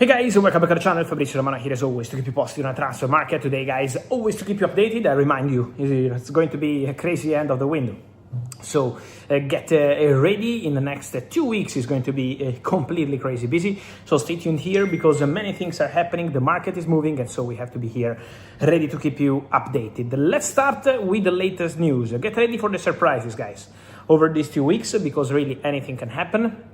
Hey guys, welcome back to the channel. Fabrizio, Romano here as always to keep you posted on a transfer market today, guys. Always to keep you updated. I remind you, it's going to be a crazy end of the window. So get ready. In the next 2 weeks is going to be completely crazy busy. So stay tuned here because many things are happening. The market is moving, and so we have to be here ready to keep you updated. Let's start with the latest news. Get ready for the surprises, guys, over these 2 weeks because really anything can happen.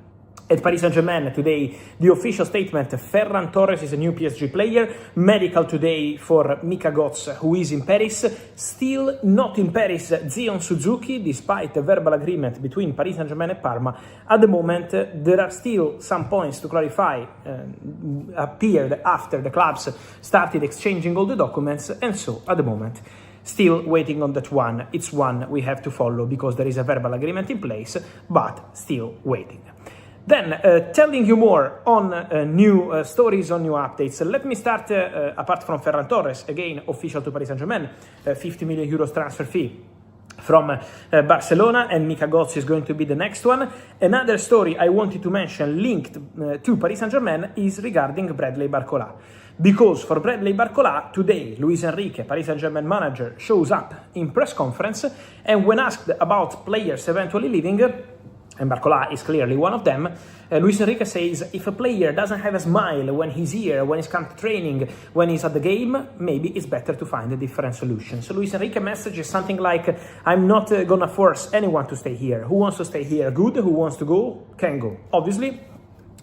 At Paris Saint-Germain today, the official statement, Ferran Torres is a new PSG player. Medical today for Mika Götze, who is in Paris. Still not in Paris, Zion Suzuki, despite a verbal agreement between Paris Saint-Germain and Parma. At the moment, there are still some points to clarify, appeared after the clubs started exchanging all the documents, and so at the moment, still waiting on that one. It's one we have to follow because there is a verbal agreement in place, but still waiting. Then, telling you more on new stories, on new updates. Let me start, apart from Ferran Torres, again, official to Paris Saint-Germain, 50 million euros transfer fee from Barcelona, and Mika Götze is going to be the next one. Another story I wanted to mention linked to Paris Saint-Germain is regarding Bradley Barcola. Because for Bradley Barcola, today, Luis Enrique, Paris Saint-Germain manager, shows up in press conference, and when asked about players eventually leaving, and Barcola is clearly one of them, Luis Enrique says if a player doesn't have a smile when he's here, when he's come to training, when he's at the game, maybe it's better to find a different solution. So Luis Enrique's message is something like, I'm not gonna force anyone to stay here. Who wants to stay here, good. Who wants to go, can go. Obviously,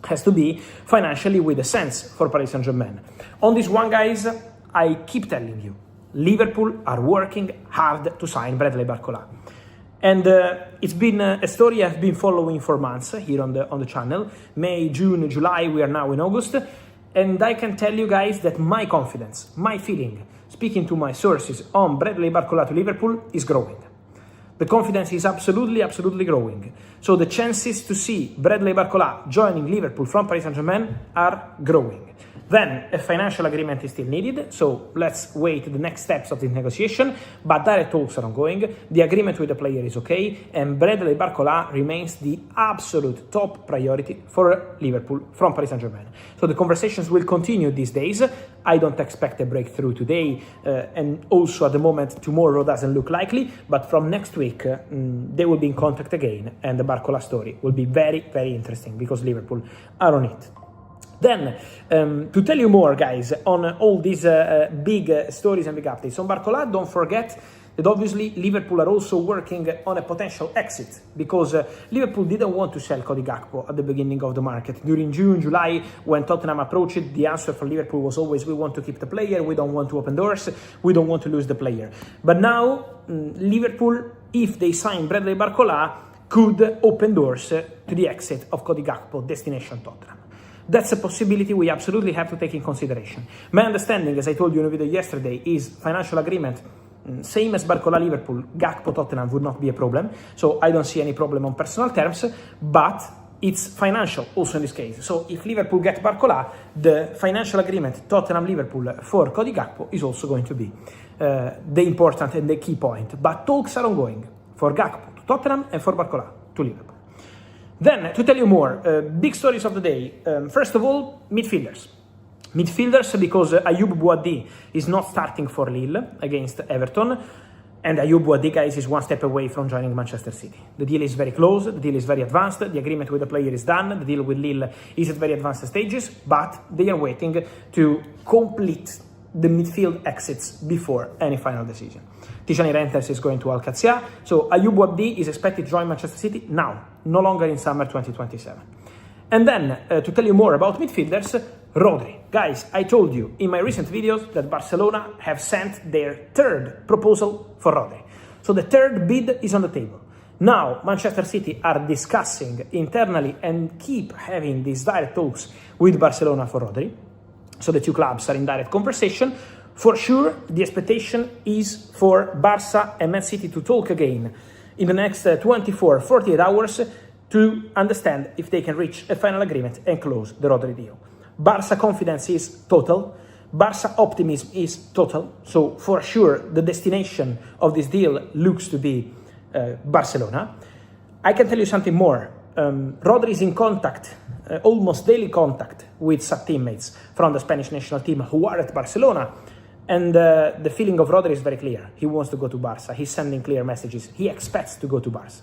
has to be financially with a sense for Paris Saint-Germain. On this one, guys, I keep telling you, Liverpool are working hard to sign Bradley Barcola. And it's been a story I've been following for months here on the channel. May, June, July, we are now in August. And I can tell you guys that my confidence, my feeling, speaking to my sources on Bradley Barcola to Liverpool is growing. The confidence is absolutely growing. So the chances to see Bradley Barcola joining Liverpool from Paris Saint-Germain are growing. Then a financial agreement is still needed, so let's wait the next steps of this negotiation, but direct talks are ongoing, the agreement with the player is okay, and Bradley Barcola remains the absolute top priority for Liverpool from Paris Saint-Germain. So the conversations will continue these days. I don't expect a breakthrough today, and also at the moment tomorrow doesn't look likely, but from next week they will be in contact again, and the Barcola story will be very interesting because Liverpool are on it. Then, to tell you more, guys, on all these big stories and big updates on Barcola, don't forget that obviously Liverpool are also working on a potential exit because Liverpool didn't want to sell Cody Gakpo at the beginning of the market. During June, July, when Tottenham approached it, the answer for Liverpool was always, we want to keep the player, we don't want to open doors, we don't want to lose the player. But now, Liverpool, if they sign Bradley Barcola, could open doors to the exit of Cody Gakpo, destination Tottenham. That's a possibility we absolutely have to take in consideration. My understanding, as I told you in a video yesterday, is financial agreement, same as Barcola Liverpool, Gakpo Tottenham would not be a problem. So I don't see any problem on personal terms, but it's financial also in this case. So if Liverpool get Barcola, the financial agreement Tottenham-Liverpool for Cody Gakpo is also going to be the important and the key point. But talks are ongoing for Gakpo to Tottenham and for Barcola to Liverpool. Then, to tell you more, big stories of the day. First of all, midfielders. Midfielders because Ayyoub Bouaddi is not starting for Lille against Everton. And Ayyoub Bouaddi, guys, is one step away from joining Manchester City. The deal is very close, the deal is very advanced, the agreement with the player is done, the deal with Lille is at very advanced stages, but they are waiting to complete the midfield exits before any final decision. Tijani Renters is going to Al-Qadsiya, so Ayyoub Bouaddi is expected to join Manchester City now, no longer in summer 2027. And then, to tell you more about midfielders, Rodri. Guys, I told you in my recent videos that Barcelona have sent their third proposal for Rodri. So the third bid is on the table. Now, Manchester City are discussing internally and keep having these direct talks with Barcelona for Rodri. So the two clubs are in direct conversation. For sure, the expectation is for Barca and Man City to talk again in the next 24-48 hours to understand if they can reach a final agreement and close the Rodri deal. Barca confidence is total. Barca optimism is total. So for sure, the destination of this deal looks to be Barcelona. I can tell you something more. Rodri is in contact, almost daily contact with some teammates from the Spanish national team who are at Barcelona. And the feeling of Rodri is very clear. He wants to go to Barca. He's sending clear messages. He expects to go to Barca.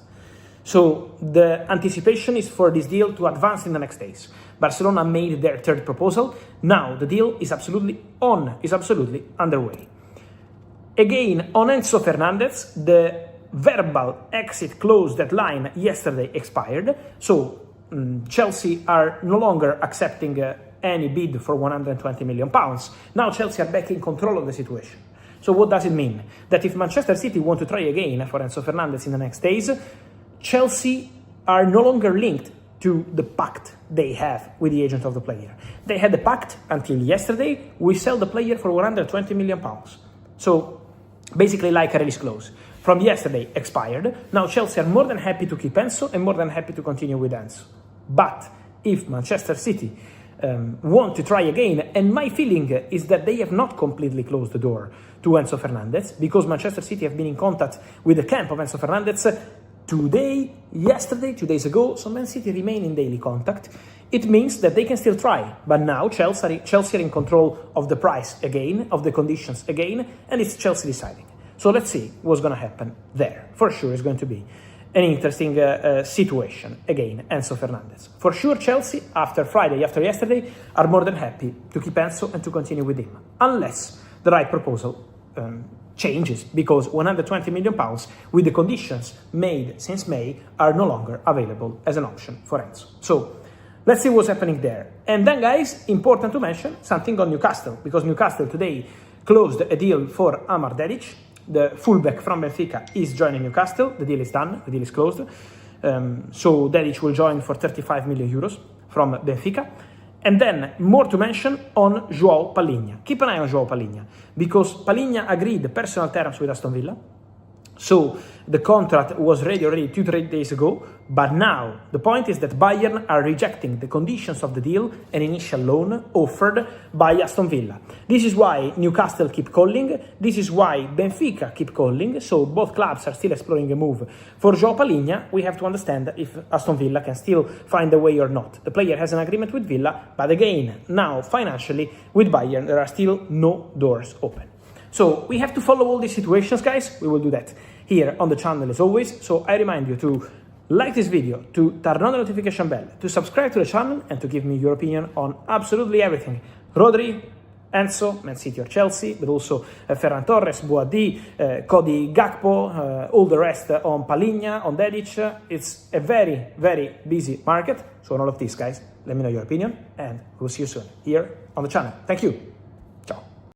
So the anticipation is for this deal to advance in the next days. Barcelona made their third proposal. Now the deal is absolutely underway. Again, on Enzo Fernandez, the verbal exit clause deadline yesterday expired. So Chelsea are no longer accepting any bid for £120 million. Now Chelsea are back in control of the situation. So what does it mean? That if Manchester City want to try again for Enzo Fernandez in the next days, Chelsea are no longer linked to the pact they have with the agent of the player. They had the pact until yesterday. We sell the player for £120 million. So basically like a release clause. From yesterday expired. Now Chelsea are more than happy to keep Enzo and more than happy to continue with Enzo. But if Manchester City want to try again, and my feeling is that they have not completely closed the door to Enzo Fernandez, because Manchester City have been in contact with the camp of Enzo Fernandez today, yesterday, 2 days ago, so Man City remain in daily contact. It means that they can still try, but now Chelsea are in control of the price again, of the conditions again, and it's Chelsea deciding. So let's see what's going to happen there. For sure, it's going to be an interesting situation. Again, Enzo Fernandez. For sure, Chelsea, after Friday, after yesterday, are more than happy to keep Enzo and to continue with him, unless the right proposal changes, because £120 million with the conditions made since May are no longer available as an option for Enzo. So let's see what's happening there. And then, guys, important to mention something on Newcastle, because Newcastle today closed a deal for Amar Dedic. The fullback from Benfica is joining Newcastle. The deal is done. The deal is closed. So Dedic will join for €35 million from Benfica. And then more to mention on João Palhinha. Keep an eye on João Palhinha, because Palhinha agreed personal terms with Aston Villa. So the contract was ready already 2-3 days ago, but now the point is that Bayern are rejecting the conditions of the deal, an initial loan offered by Aston Villa. This is why Newcastle keep calling, this is why Benfica keep calling, so both clubs are still exploring a move. For João Palhinha, we have to understand if Aston Villa can still find a way or not. The player has an agreement with Villa, but again, now financially with Bayern there are still no doors open. So we have to follow all these situations, guys. We will do that here on the channel as always. So I remind you to like this video, to turn on the notification bell, to subscribe to the channel, and to give me your opinion on absolutely everything. Rodri, Enzo, Man City or Chelsea, but also Ferran Torres, Bouaddi, Cody Gakpo, all the rest on Palhinha, on Dedic. It's a very, very busy market. So on all of this, guys, let me know your opinion, and we'll see you soon here on the channel. Thank you.